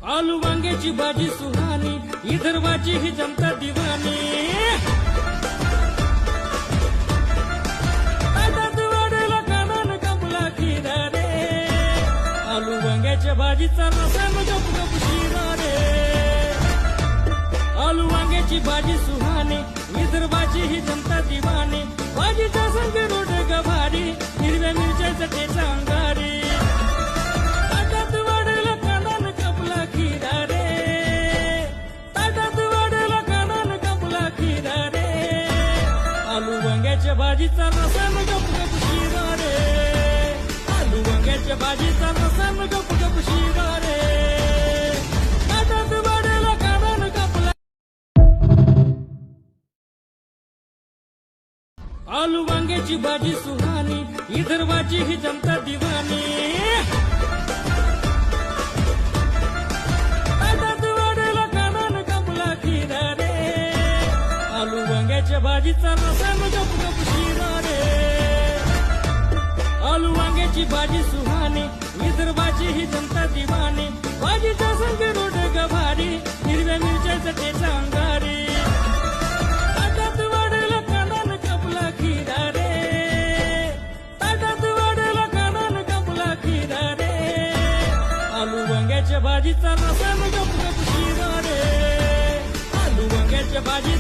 आलू वांग्याची भाजी सुहानी, विदर्भाची ही जनता दिवानी। ताटात वाढला कानान कापला खिरा रे, आलू वांग्याच्या भाजीचा रसा न गप गप शिरा रे। आलू वांग्याची भाजी सुहानी, विदर्भाची ही जनता दिवानी। भाजीचा संग रोड गभारी, हिरव्या मिरच्याचा ठेचा अंगारी। ताटात वाढला कानान कापला खिरा रे, ताटात वाढला कानान कापला खिरा रे। आलू वांग्याच्या भाजीचा रसा न गप गप शिरा रे, आलू वांग्याच्या भाजीचा रसा न गप गप शिरा रे। ताटात वाढला कानान कापला, आलू वांग्याची भाजी सुहानी, विदर्भाची ही जनता दिवानी। ताटात वाढला कानान कापला खिरा रे, आलू वांग्याच्या भाजीचा रसा न गप गप शिरा रे। आलू वांग्याची भाजी सुहानी, विदर्भाची ही जनता दिवानी। भाजीचा संग रोड गभारी, हिरव्या मिरच्याचा ठेचा अंगारी। ताटात वाढला कानान कापला खिरा रे, ताटात वाढला कानान कापला खिरा रे। आलू वांग्याच्या भाजीचा रसा न गप गप शिरा रे, आलू वांग्याच्या भाजी